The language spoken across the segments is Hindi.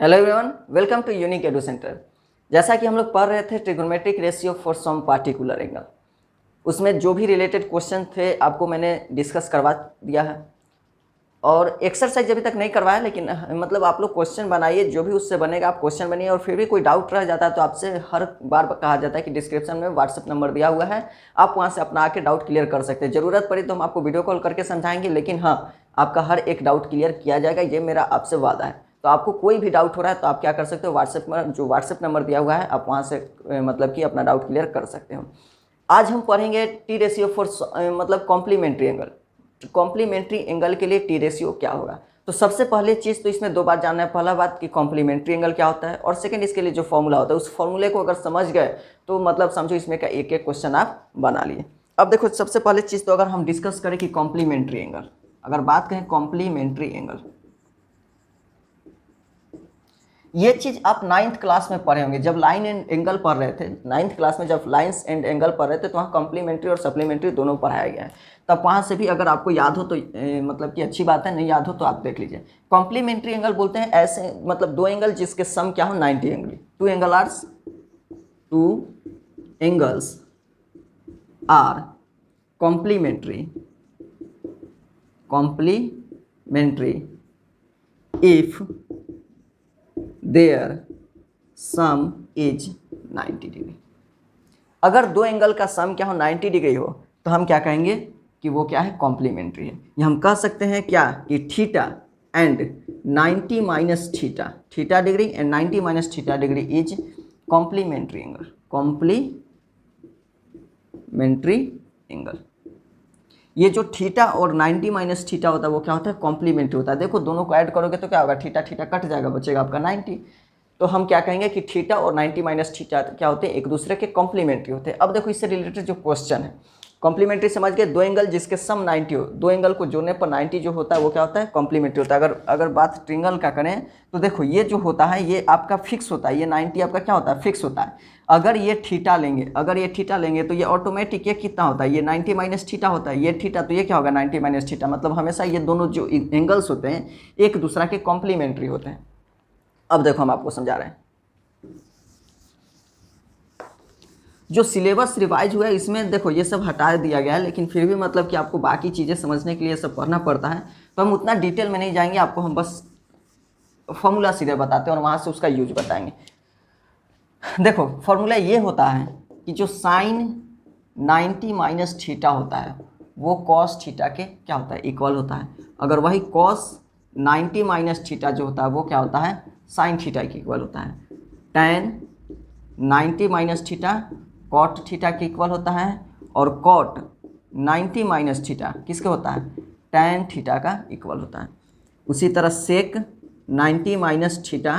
Hello everyone, welcome to Unique Edu Centre. जैसा कि हम लोग पढ़ रहे थे trigonometric ratio for some particular angle, उसमें जो भी रिलेटेड क्वेश्चन थे आपको मैंने डिस्कस करवा दिया है और एक्सरसाइज अभी तक नहीं करवाया, लेकिन मतलब आप लोग क्वेश्चन बनाइए, जो भी उससे बनेगा आप क्वेश्चन बनाइए। और फिर भी कोई डाउट रह जाता है तो आपसे हर बार कहा जाता है कि डिस्क्रिप्शन में व्हाट्सएप नंबर दिया हुआ है, आप वहाँ से अपना आके डाउट क्लियर कर सकते हैं। ज़रूरत पड़ी तो हम आपको वीडियो कॉल करके समझाएंगे, लेकिन हाँ, आपका हर एक डाउट क्लियर किया जाएगा, ये मेरा आपसे वादा है। तो आपको कोई भी डाउट हो रहा है तो आप क्या कर सकते हो, व्हाट्सएप में जो व्हाट्सएप नंबर दिया हुआ है आप वहाँ से मतलब कि अपना डाउट क्लियर कर सकते हो। आज हम पढ़ेंगे टी रेशियो फॉर मतलब कॉम्प्लीमेंट्री एंगल। कॉम्प्लीमेंट्री एंगल के लिए टी रेशियो क्या होगा। तो सबसे पहले चीज़ तो इसमें दो बात जानना है। पहला बात कि कॉम्प्लीमेंट्री एंगल क्या होता है, और सेकंड इसके लिए जो फॉर्मूला होता है उस फॉर्मूले को अगर समझ गए तो मतलब समझो इसमें का एक एक क्वेश्चन आप बना लिए। अब देखो, सबसे पहले चीज़ तो अगर हम डिस्कस करें कि कॉम्प्लीमेंट्री एंगल, अगर बात करें कॉम्प्लीमेंट्री एंगल, ये चीज़ आप 9th क्लास में पढ़े होंगे जब लाइन एंड एंगल पढ़ रहे थे। 9th क्लास में जब लाइन्स एंड एंगल पढ़ रहे थे तो वहाँ कॉम्प्लीमेंट्री और सप्लीमेंट्री दोनों पढ़ाया गया है। तब वहाँ से भी अगर आपको याद हो तो मतलब कि अच्छी बात है, नहीं याद हो तो आप देख लीजिए। कॉम्प्लीमेंट्री एंगल बोलते हैं ऐसे मतलब दो एंगल जिसके सम क्या हो 90 angle. Two angles are complementary if their sum is 90 degree. अगर दो एंगल का सम क्या हो 90 डिग्री हो तो हम क्या कहेंगे कि वो क्या है, कॉम्प्लीमेंट्री है। या हम कह सकते हैं क्या कि theta and 90 minus theta degree and 90 minus theta degree is complementary angle. Complementary angle, ये जो थीटा और 90 माइनस थीटा होता है वो क्या होता है, कॉम्प्लीमेंट्री होता है। देखो दोनों को ऐड करोगे तो क्या होगा, थीटा थीटा कट जाएगा, बचेगा आपका 90। तो हम क्या कहेंगे कि थीटा और 90 माइनस थीटा क्या होते हैं, एक दूसरे के कॉम्प्लीमेंट्री होते हैं। अब देखो इससे रिलेटेड जो क्वेश्चन है, कॉम्प्लीमेंट्री समझ गए, दो एंगल जिसके सम 90 हो, दो एंगल को जोड़ने पर 90 जो होता है वो क्या होता है, कॉम्प्लीमेंट्री होता है। अगर बात ट्रिंगल का करें तो देखो ये जो होता है ये आपका फिक्स होता है, ये 90 आपका क्या होता है, फिक्स होता है। अगर ये थीटा लेंगे तो ये ऑटोमेटिक ये कितना होता है, ये 90 माइनस थीटा होता है, ये थीटा तो ये क्या होगा 90 माइनस थीटा। मतलब हमेशा ये दोनों जो एंगल्स होते हैं एक दूसरा के कॉम्प्लीमेंट्री होते हैं। अब देखो हम आपको समझा रहे हैं, जो सिलेबस रिवाइज हुआ है इसमें देखो ये सब हटा दिया गया है, लेकिन फिर भी मतलब कि आपको बाकी चीज़ें समझने के लिए सब पढ़ना पड़ता है। तो हम उतना डिटेल में नहीं जाएंगे, आपको हम बस फॉर्मूला सीधे बताते हैं और वहाँ से उसका यूज बताएंगे। देखो फॉर्मूला ये होता है कि जो साइन 90 माइनस थीटा होता है वो कॉस थीटा के क्या होता है, इक्वल होता है। अगर वही कॉस 90 माइनस थीटा जो होता है वो क्या होता है, साइन थीटा के इक्वल होता है। tan 90 minus theta cot theta के इक्वल होता है, और कॉट 90 माइनस थीटा किसके होता है, tan थीटा का इक्वल होता है। उसी तरह सेक 90 माइनस थीटा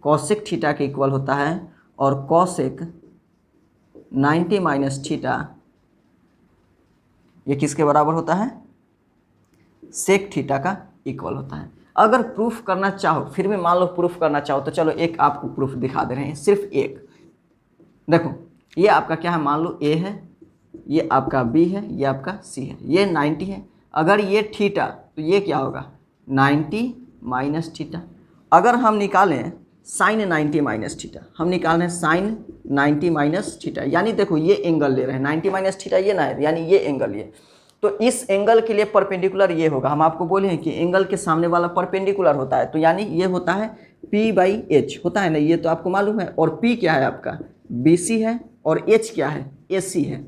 कॉसेक थीटा के इक्वल होता है, और कॉसेक 90 माइनस थीटा ये किसके बराबर होता है, सेक थीटा का इक्वल होता है। अगर प्रूफ करना चाहो, फिर भी मान लो प्रूफ करना चाहो तो चलो एक आपको प्रूफ दिखा दे रहे हैं, सिर्फ एक। देखो ये आपका क्या है, मान लो ए है, ये आपका बी है, ये आपका सी है, ये 90 है। अगर ये थीटा तो ये क्या होगा 90 माइनस थीटा। अगर हम निकालें साइन 90 माइनस थीटा, हम निकाल रहे हैं साइन 90 माइनस थीटा, यानी देखो ये एंगल ले रहे हैं 90 माइनस थीटा ये ना है, यानी ये एंगल ये। तो इस एंगल के लिए परपेंडिकुलर ये होगा। हम आपको बोले हैं कि एंगल के सामने वाला परपेंडिकुलर होता है, तो यानी ये होता है P/H होता है ना, ये तो आपको मालूम है। और P क्या है आपका BC है, और H क्या है AC है।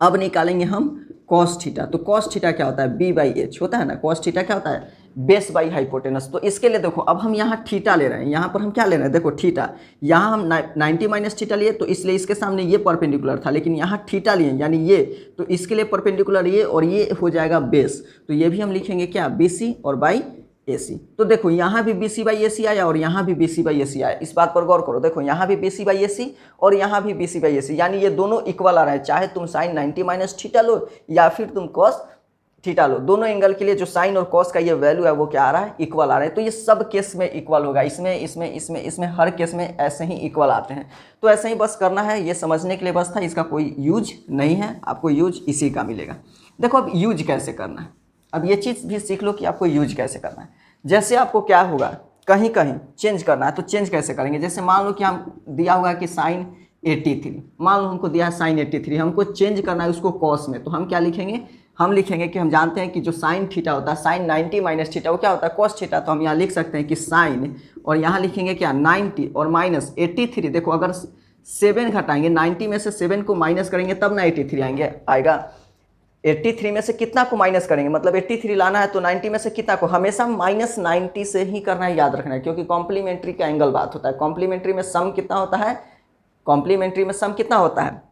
अब निकालेंगे हम कॉस थीटा, तो कॉस थीटा क्या होता है B/H होता है ना, कॉस थीटा क्या होता है बेस बाई हाइपोटेनस। तो इसके लिए देखो अब हम यहाँ थीटा ले रहे हैं, यहाँ पर हम क्या ले रहे हैं, देखो थीटा, यहाँ हम 90 माइनस थीटा लिए तो इसलिए इसके सामने ये परपेंडिकुलर था, लेकिन यहाँ थीटा लिए यानी ये, तो इसके लिए परपेंडिकुलर ये, और ये हो जाएगा बेस। तो ये भी हम लिखेंगे क्या BC और बाई AC। तो देखो यहाँ भी BC/AC आया और यहाँ भी BC/AC आया, इस बात पर गौर करो। देखो यहाँ भी BC/AC और यहाँ भी BC/AC, यानी ये दोनों इक्वल आ रहे हैं, चाहे तुम साइन 90 माइनस थीटा लो या फिर तुम कॉस थीटा लो, दोनों एंगल के लिए जो साइन और कॉस का ये वैल्यू है वो क्या आ रहा है, इक्वल आ रहा है। तो ये सब केस में इक्वल होगा, इसमें हर केस में ऐसे ही इक्वल आते हैं। तो ऐसे ही बस करना है, ये समझने के लिए बस था, इसका कोई यूज नहीं है, आपको यूज इसी का मिलेगा। देखो अब यूज कैसे करना है, अब ये चीज़ भी सीख लो कि आपको यूज कैसे करना है। जैसे आपको क्या होगा, कहीं कहीं चेंज करना है तो चेंज कैसे करेंगे? जैसे मान लो कि हम दिया हुआ है कि साइन 83, मान लो हमको दिया है साइन 83, हमको चेंज करना है उसको कॉस में, तो हम क्या लिखेंगे? हम लिखेंगे कि हम जानते हैं कि जो साइन थीटा होता है, साइन 90 माइनस थीटा वो क्या होता है? Cos theta. तो हम यहाँ लिख सकते हैं कि साइन, और यहाँ लिखेंगे क्या? 90 और माइनस 83। देखो अगर 7 घटाएंगे, 90 में से 7 को माइनस करेंगे तब ना 83 आएगा। 83 में से कितना को माइनस करेंगे? मतलब 83 लाना है तो 90 में से कितना को? हमेशा माइनस 90 से ही करना है, याद रखना है, क्योंकि कॉम्प्लीमेंट्री का एंगल बात होता है। कॉम्प्लीमेंट्री में सम कितना होता है? कॉम्प्लीमेंट्री में सम कितना होता है?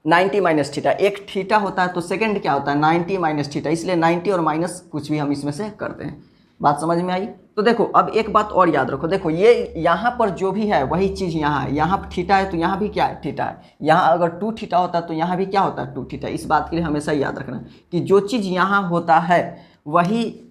90 माइनस थीटा। एक थीटा होता है तो सेकंड क्या होता है? 90 माइनस थीटा। इसलिए 90 और माइनस कुछ भी हम इसमें से करते हैं। बात समझ में आई? तो देखो अब एक बात और याद रखो, देखो ये यहाँ पर जो भी है वही चीज़ यहाँ है। यहाँ थीटा है तो यहाँ भी क्या है? थीटा है। यहाँ अगर 2 थीटा होता है तो यहाँ भी क्या होता है? 2 थीटा। इस बात के लिए हमेशा याद रखना कि जो चीज़ यहाँ होता है वही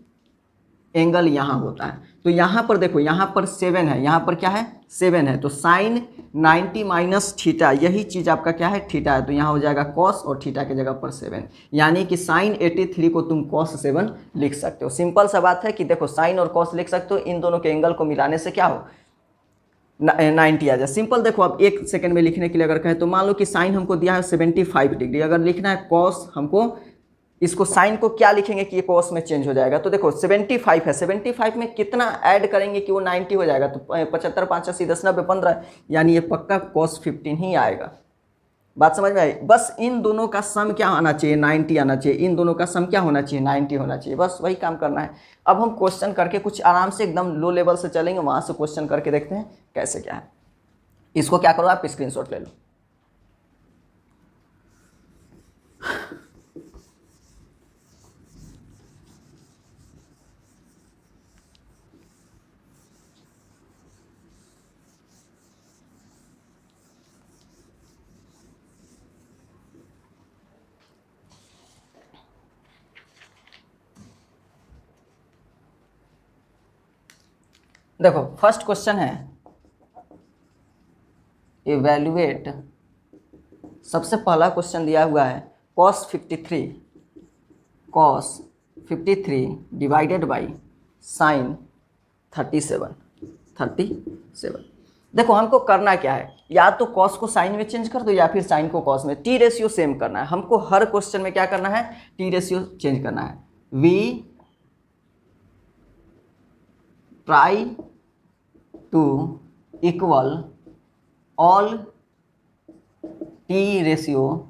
एंगल यहाँ होता है। तो यहाँ पर देखो, यहाँ पर 7 है, यहाँ पर क्या है? 7 है। तो साइन 90 माइनस थीटा, यही चीज़ आपका क्या है? थीटा है। तो यहाँ हो जाएगा कॉस, और थीटा की जगह पर 7, यानी कि साइन 83 को तुम कॉस 7 लिख सकते हो। सिंपल सा बात है कि देखो साइन और कॉस लिख सकते हो, इन दोनों के एंगल को मिलाने से क्या हो? 90 आ जाए। सिंपल। देखो अब 1 सेकंड में लिखने के लिए अगर कहें तो मान लो कि साइन हमको दिया है 75 डिग्री, अगर लिखना है कॉस, हमको इसको साइन को क्या लिखेंगे कि ये कॉस में चेंज हो जाएगा? तो देखो 75 है, 75 में कितना ऐड करेंगे कि वो 90 हो जाएगा? तो 75 5 80 10 90 15, यानी ये पक्का कॉस 15 ही आएगा। बात समझ में आई? बस इन दोनों का सम क्या आना चाहिए? 90 आना चाहिए। इन दोनों का सम क्या होना चाहिए? 90 होना चाहिए। बस वही काम करना है। अब हम क्वेश्चन करके कुछ आराम से एकदम लो लेवल से चलेंगे, वहाँ से क्वेश्चन करके देखते हैं कैसे क्या है। इसको क्या करो, आप स्क्रीनशॉट ले लो। देखो फर्स्ट क्वेश्चन है, इवैल्यूएट। सबसे पहला क्वेश्चन दिया हुआ है cos 53 डिवाइडेड बाई साइन 37। देखो हमको करना क्या है? या तो cos को साइन में चेंज कर दो या फिर साइन को cos में। टी रेशियो सेम करना है हमको। हर क्वेश्चन में क्या करना है? टी रेशियो चेंज करना है। We try to equal all T ratio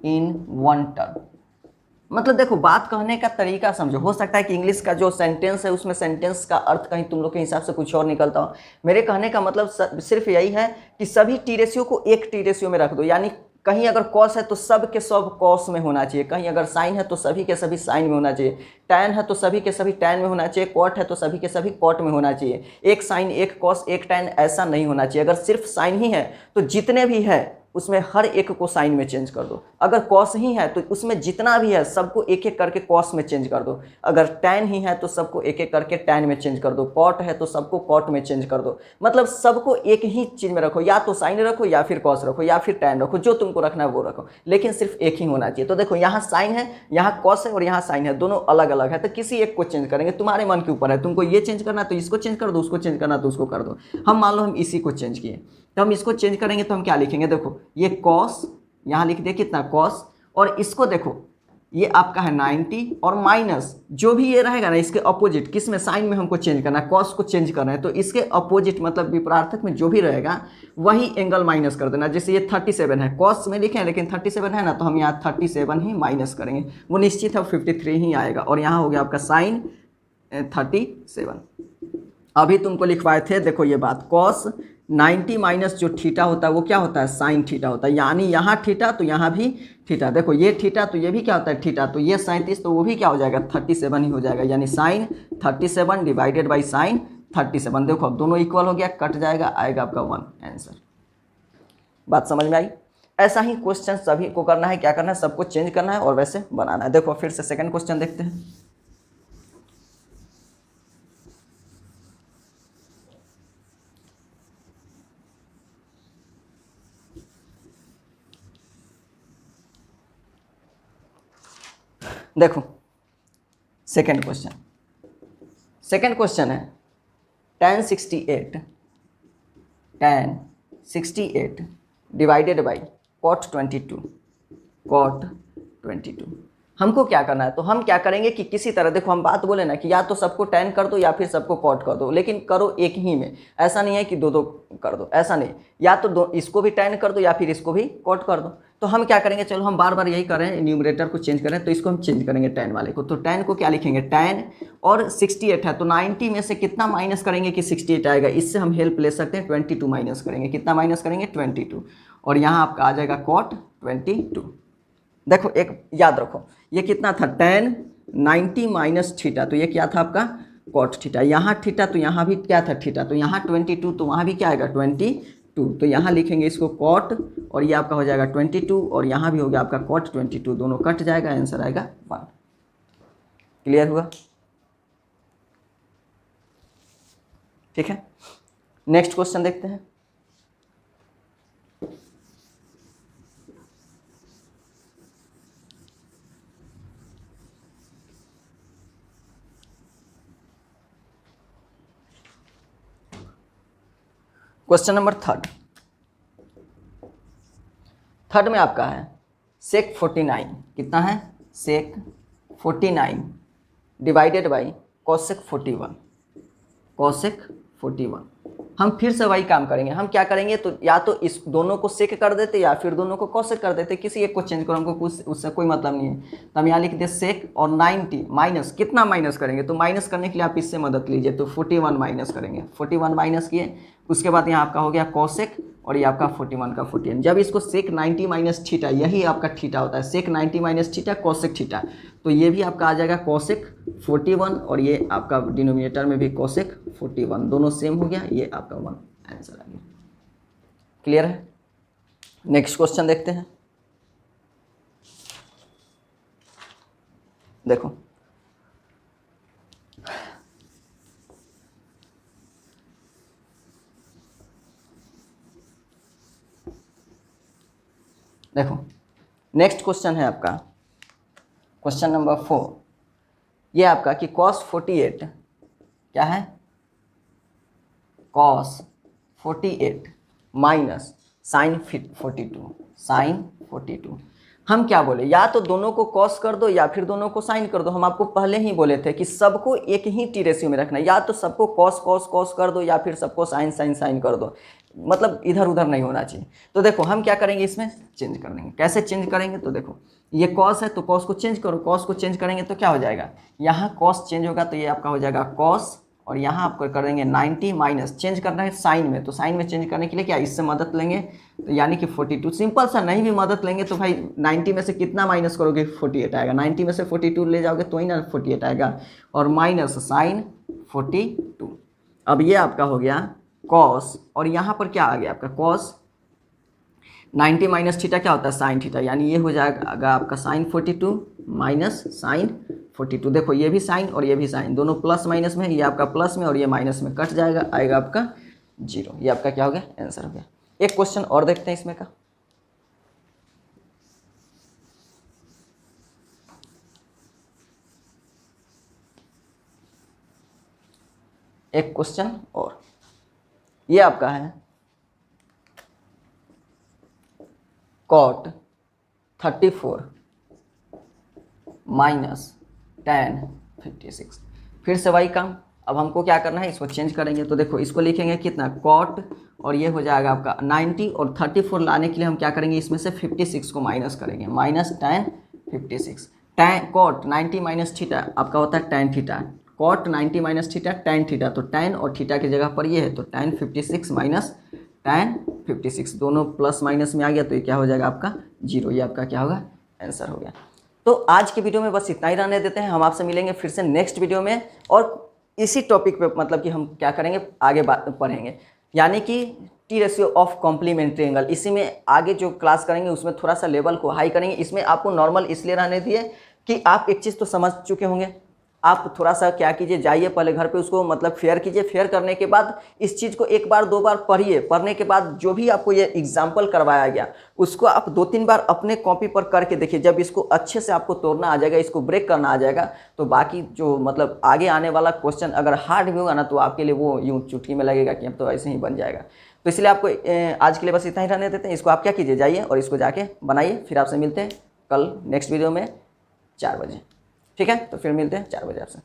in one term. मतलब देखो बात कहने का तरीका समझो। हो सकता है कि इंग्लिश का जो सेंटेंस है उसमें सेंटेंस का अर्थ कहीं तुम लोग के हिसाब से कुछ और निकलता हो। मेरे कहने का मतलब सिर्फ यही है कि सभी टी रेशियो को एक टी रेशियो में रख दो। यानी कहीं अगर कॉस है तो सब के सब कॉस में होना चाहिए, कहीं अगर साइन है तो सभी के सभी साइन में होना चाहिए, टैन है तो सभी के सभी टैन में होना चाहिए, कॉट है तो सभी के सभी कॉट में होना चाहिए। एक साइन एक कॉस एक टैन ऐसा नहीं होना चाहिए। अगर सिर्फ साइन ही है तो जितने भी है उसमें हर एक को साइन में चेंज कर दो। अगर कॉस ही है तो उसमें जितना भी है सबको एक एक करके कॉस में चेंज कर दो। अगर टैन ही है तो सबको एक एक करके टैन में चेंज कर दो। कॉट है तो सबको कॉट में चेंज कर दो। मतलब सबको एक ही चीज़ में रखो, या तो साइन रखो या फिर कॉस रखो या फिर टैन रखो, जो तुमको रखना है वो रखो, लेकिन सिर्फ एक ही होना चाहिए। तो देखो यहाँ साइन है, यहाँ कॉस है और यहाँ साइन है, दोनों अलग अलग है, तो किसी एक को चेंज करेंगे। तुम्हारे मन के ऊपर है, तुमको ये चेंज करना तो इसको चेंज कर दो, उसको चेंज करना तो उसको कर दो। हम मान लो हम इसी को चेंज किए तो हम इसको चेंज करेंगे तो हम क्या लिखेंगे? देखो ये कॉस यहाँ लिख दिया कितना कॉस, और इसको देखो ये आपका है 90 और माइनस जो भी ये रहेगा ना इसके अपोजिट, किस में? साइन में हमको चेंज करना है, कॉस को चेंज करना है तो इसके अपोजिट मतलब विपरीतार्थक में जो भी रहेगा वही एंगल माइनस कर देना। जैसे ये 37 है, कॉस में लिखे हैं लेकिन 37 है ना, तो हम यहाँ 37 ही माइनस करेंगे, वो निश्चित है 53 ही आएगा। और यहाँ हो गया आपका साइन 37। अभी तुमको लिखवाए थे देखो ये बात, कॉस 90 माइनस जो थीटा होता है वो क्या होता है? साइन थीटा होता है। यानी यहाँ थीटा तो यहाँ भी थीटा। देखो ये थीटा तो ये भी क्या होता है? थीटा। तो ये 37 तो वो भी क्या हो जाएगा? 37 ही हो जाएगा। यानी साइन 37 डिवाइडेड बाई साइन 37। देखो अब दोनों इक्वल हो गया, कट जाएगा, आएगा आपका 1 आंसर। बात समझ में आई? ऐसा ही क्वेश्चन सभी को करना है। क्या करना है? सबको चेंज करना है और वैसे बनाना है। देखो फिर से सेकेंड क्वेश्चन देखते हैं। देखो सेकंड क्वेश्चन है tan 68 डिवाइडेड बाई cot 22 हमको क्या करना है, तो हम क्या करेंगे कि किसी तरह, देखो हम बात बोले ना कि या तो सबको tan कर दो या फिर सबको cot कर दो, लेकिन करो एक ही में, ऐसा नहीं है कि दो दो कर दो, ऐसा नहीं, या तो दो इसको भी tan कर दो या फिर इसको भी cot कर दो। तो हम क्या करेंगे, चलो हम बार बार यही कर रहे हैं, न्यूमरेटर को चेंज करें, तो इसको हम चेंज करेंगे tan वाले को। तो tan को क्या लिखेंगे, tan, और 68 है तो 90 में से कितना माइनस करेंगे कि 68 आएगा, इससे हम हेल्प ले सकते हैं, 22 माइनस करेंगे, कितना माइनस करेंगे 22, और यहाँ आपका आ जाएगा cot 22। देखो एक याद रखो, ये कितना था tan 90 माइनस थीटा, तो ये क्या था आपका cot थीटा, यहाँ थीटा तो यहाँ भी क्या था थीटा, तो यहाँ 22 तो वहाँ भी क्या आएगा 22, तो यहाँ लिखेंगे इसको cot, और ये आपका हो जाएगा 22, और यहाँ भी हो गया आपका cot 22, दोनों कट जाएगा, आंसर आएगा 1। क्लियर हुआ? ठीक है, नेक्स्ट क्वेश्चन देखते हैं। क्वेश्चन नंबर थर्ड में आपका है sec 49, कितना है sec 49 डिवाइडेड बाई cosec 41। हम फिर से वही काम करेंगे, हम क्या करेंगे, तो या तो इस दोनों को सेक कर देते या फिर दोनों को cosec कर देते, किसी एक को चेंज करो, हमको कुछ उससे कोई मतलब नहीं है। तो हम यहाँ लिख दे सेक और 90 माइनस, कितना माइनस करेंगे, तो माइनस करने के लिए आप इससे मदद लीजिए, तो 41 माइनस करेंगे, 41 माइनस किए, उसके बाद यहाँ आपका हो गया cosec, और ये आपका 41 का 41। जब इसको सेक 90 माइनस थीटा, यही आपका थीटा होता है, सेक 90 माइनस थीटा cosec थीटा, तो ये भी आपका आ जाएगा cosec 41, और ये आपका डिनोमिनेटर में भी cosec 41, दोनों सेम हो गया, ये आपका 1 आंसर आ गया। क्लियर है? नेक्स्ट क्वेश्चन देखते हैं। देखो नेक्स्ट क्वेश्चन है आपका क्वेश्चन नंबर 4, ये आपका कि cos 48 क्या है, cos 48 माइनस sin 42। हम क्या बोले, या तो दोनों को cos कर दो या फिर दोनों को sin कर दो। हम आपको पहले ही बोले थे कि सबको एक ही टी रेशियो में रखना है, या तो सबको cos कर दो या फिर सबको sin कर दो, मतलब इधर उधर नहीं होना चाहिए। तो देखो हम क्या करेंगे, इसमें चेंज कर देंगे। कैसे चेंज करेंगे, तो देखो ये cos है तो cos को चेंज करो, cos को चेंज करेंगे तो क्या हो जाएगा, यहाँ cos चेंज होगा तो ये आपका हो जाएगा cos, और यहाँ आपको कर देंगे 90 माइनस, चेंज करना है साइन में, तो साइन में चेंज करने के लिए क्या इससे मदद लेंगे, तो यानी कि 42। सिंपल सा, नहीं भी मदद लेंगे तो भाई 90 में से कितना माइनस करोगे 48 आएगा, 90 में से 42 ले जाओगे तो ही ना 48 आएगा, और माइनस साइन 42। अब ये आपका हो गया cos, और यहाँ पर क्या आ गया आपका cos 90 माइनस थीटा क्या होता है साइन थीटा, यानी ये हो जाएगा आपका साइन 42 माइनस साइन 42। देखो ये भी साइन और ये भी साइन, दोनों प्लस माइनस में, ये आपका प्लस में और ये माइनस में कट जाएगा, आएगा आपका 0। ये आपका क्या हो गया, आंसर हो गया। एक क्वेश्चन और देखते हैं इसमें का, एक क्वेश्चन और, ये आपका है cot 34 माइनस tan 56। फिर से वही काम, अब हमको क्या करना है, इसको चेंज करेंगे। तो देखो इसको लिखेंगे कितना cot, और ये हो जाएगा आपका 90, और 34 लाने के लिए हम क्या करेंगे, इसमें से 56 को माइनस करेंगे, minus tan 56। tan cot 90 minus theta आपका होता है tan theta, cot 90 minus theta tan theta, तो tan और थीटा की जगह पर ये है, तो tan 56 माइनस tan 56, दोनों प्लस माइनस में आ गया, तो ये क्या हो जाएगा आपका 0। ये आपका क्या होगा, आंसर हो गया। तो आज की वीडियो में बस इतना ही रहने देते हैं, हम आपसे मिलेंगे फिर से नेक्स्ट वीडियो में, और इसी टॉपिक पे मतलब कि हम क्या करेंगे आगे बात पढ़ेंगे, यानी कि T ratio of complementary angle. इसी में आगे जो क्लास करेंगे उसमें थोड़ा सा लेवल को हाई करेंगे। इसमें आपको नॉर्मल इसलिए रहने दिए कि आप एक चीज़ तो समझ चुके होंगे आप थोड़ा सा क्या कीजिए, जाइए पहले घर पे उसको मतलब फेयर कीजिए। फेयर करने के बाद इस चीज़ को एक बार दो बार पढ़िए। पढ़ने के बाद जो भी आपको ये एग्जाम्पल करवाया गया उसको आप 2-3 बार अपने कॉपी पर करके देखिए। जब इसको अच्छे से आपको तोड़ना आ जाएगा, इसको ब्रेक करना आ जाएगा, तो बाकी जो मतलब आगे आने वाला क्वेश्चन अगर हार्ड भी होगा ना, तो आपके लिए वो यूँ चुटकी में लगेगा कि अब तो ऐसे ही बन जाएगा। तो इसलिए आपको आज के लिए बस इतना ही रहने देते हैं। इसको आप क्या कीजिए, जाइए और इसको जाके बनाइए। फिर आपसे मिलते हैं कल नेक्स्ट वीडियो में 4 बजे। ठीक है, तो फिर मिलते हैं 4 बजे आपसे।